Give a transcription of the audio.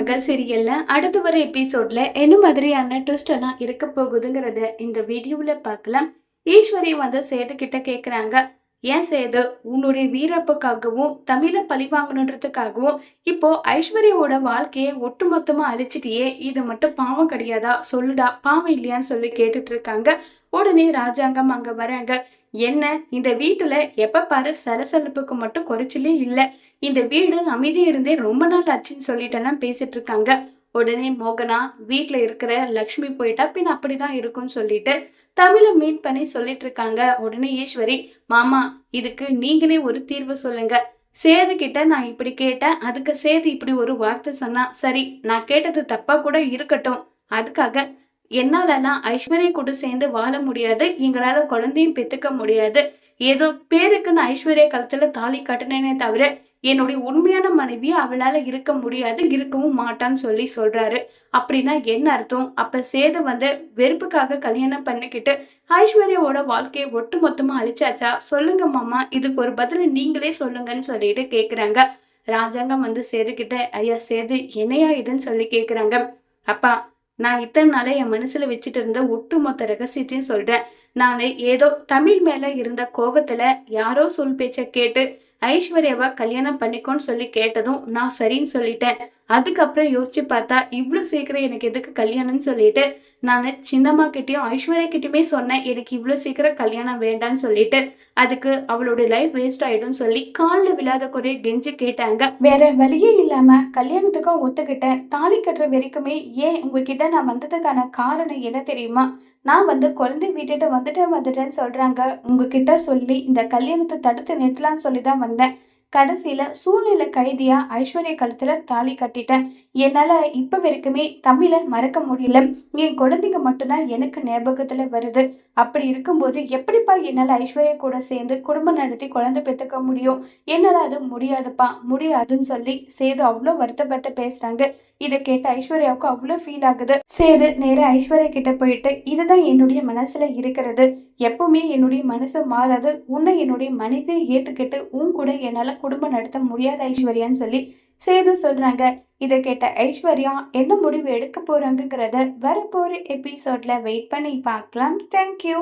மகள் சீரியல்ல அடுத்து வர எபிசோட்ல என்ன மாதிரியான ட்விஸ்ட் எல்லாம் இருக்க போகுதுங்கிறத இந்த வீடியோல பார்க்கலாம். ஈஸ்வரி வந்து சேது கிட்ட கேக்குறாங்க, ஏன் சேது உன்னுடைய வீரப்புக்காகவும் தமிழ பழி வாங்கணுன்றதுக்காகவும் இப்போ ஐஸ்வர்யாவோட வாழ்க்கையை ஒட்டுமொத்தமா அழிச்சிட்டியே, இது மட்டும் பாவம் கிடையாதா சொல்லுடா, பாவம் இல்லையான்னு சொல்லி கேட்டுட்டு இருக்காங்க. உடனே ராஜாங்கம் அங்க வராங்க. என்ன இந்த வீட்டுல எப்ப பாரு சலசலப்புக்கு மட்டும் குறைச்சலே இல்ல, இந்த வீடு அமைதி இருந்தே ரொம்ப நாள் ஆச்சுன்னு சொல்லிட்டு எல்லாம் பேசிட்டு இருக்காங்க. உடனே மோகனா, வீட்டுல இருக்கிற லக்ஷ்மி போயிட்டா பின் அப்படிதான் இருக்கும்னு சொல்லிட்டு தமிழ மீட் பண்ணி சொல்லிட்டு இருக்காங்க. உடனே ஈஸ்வரி, மாமா இதுக்கு நீங்களே ஒரு தீர்வு சொல்லுங்க. சேது கிட்ட நான் இப்படி கேட்டேன், அதுக்கு சேது இப்படி ஒரு வார்த்தை சொன்னா, சரி நான் கேட்டது தப்பா கூட இருக்கட்டும், அதுக்காக என்னாலலாம் ஐஸ்வர்யா கூட சேர்ந்து வாழ முடியாது, எங்களால குழந்தையும் பெத்துக்க முடியாது. ஏதோ பேருக்கு நான் ஐஸ்வர்யா கழுத்துல தாலி கட்டினேனே தவிர என்னுடைய உண்மையான மனைவி அவளால இருக்க முடியாது, இருக்கவும் மாட்டான்னு சொல்லி சொல்றாரு. அப்படின்னா என்ன அர்த்தம்? அப்ப சேது வந்து வெறுப்புக்காக கல்யாணம் பண்ணிக்கிட்டு ஐஸ்வர்யாவோட வாழ்க்கையை ஒட்டு மொத்தமா அழிச்சாச்சா? சொல்லுங்க மாமா, இதுக்கு ஒரு பதில் நீங்களே சொல்லுங்கன்னு சொல்லிட்டு கேக்குறாங்க. ராஜாங்கம் வந்து சேது கிட்ட, ஐயா சேது என்னையா இதுன்னு சொல்லி கேக்குறாங்க. அப்பா, நான் இத்தனை நாளே என் மனசுல வச்சுட்டு இருந்த ஒட்டுமொத்த ரகசியத்தையும் சொல்றேன். நானு ஏதோ தமிழ் மேல இருந்த கோபத்துல யாரோ சொல் பேச்ச கேட்டு ஐஸ்வர்யாவ கல்யாணம் பண்ணிக்கோன்னு சொல்லி கேட்டதும் நான் சரின்னு சொல்லிட்டேன். அதுக்கப்புறம் யோசிச்சு பார்த்தா இவ்வளவு சீக்கிரம் எனக்கு எதுக்கு கல்யாணம்னு சொல்லிட்டு நானு சின்னம்மா கிட்டயும் ஐஸ்வர்யா கிட்டயுமே சொன்னேன், எனக்கு இவ்வளவு சீக்கிரம் கல்யாணம் வேண்டான்னு சொல்லிட்டு. அதுக்கு அவளோட லைஃப் வேஸ்ட் ஆயிடும் சொல்லி காலில் விழாத குறைய கெஞ்சி கேட்டாங்க. வேற வழியே இல்லாம கல்யாணத்துக்கும் ஒத்துக்கிட்டேன். தாலி கட்டுற வரைக்குமே ஏன் உங்ககிட்ட நான் வந்ததுக்கான காரணம் என்ன தெரியுமா? நான் வந்து குழந்தை விட்டுட்டு வந்துட்டேன்னு சொல்றாங்க. உங்ககிட்ட சொல்லி இந்த கல்யாணத்தை தடுத்து நிறுத்தலாம்னு சொல்லி தான் வந்தேன். கடைசியில சூழ்நிலை கைதியா ஐஸ்வர்யா கழுத்துல தாலி கட்டிட்டேன். என்னால இப்ப வரைக்குமே தமிழ மறக்க முடியல. என் குழந்தைங்க மட்டும்தான் எனக்கு ஞாபகத்துல வருது. அப்படி இருக்கும்போது எப்படிப்பா என்னால ஐஸ்வர்யா கூட சேர்ந்து குடும்பம் நடத்தி குழந்தை பெற்றுக்க முடியும்? என்னால அது முடியாதுப்பா, முடியாதுன்னு சொல்லி சேது அவ்வளோ வருத்தப்பட்டு பேசுறாங்க. இதை கேட்ட ஐஸ்வர்யாவுக்கு அவ்வளோ ஃபீல் ஆகுது. சேது நேரா ஐஸ்வர்யா கிட்ட போயிட்டு, இதுதான் என்னுடைய மனசுல இருக்கிறது, எப்பவுமே என்னுடைய மனசு மாறாது, உன்னை என்னுடைய மனைவியை ஏத்துக்கிட்டு உன் கூட என்னால குடும்பம் நடத்த முடியாது ஐஸ்வர்யான்னு சொல்லி சேது சொல்றாங்க. இதை கேட்ட ஐஸ்வர்யா என்ன முடிவு எடுக்க போறாங்கிறத வரப்போற எபிசோட்ல வெயிட் பண்ணி பார்க்கலாம். தேங்க்யூ.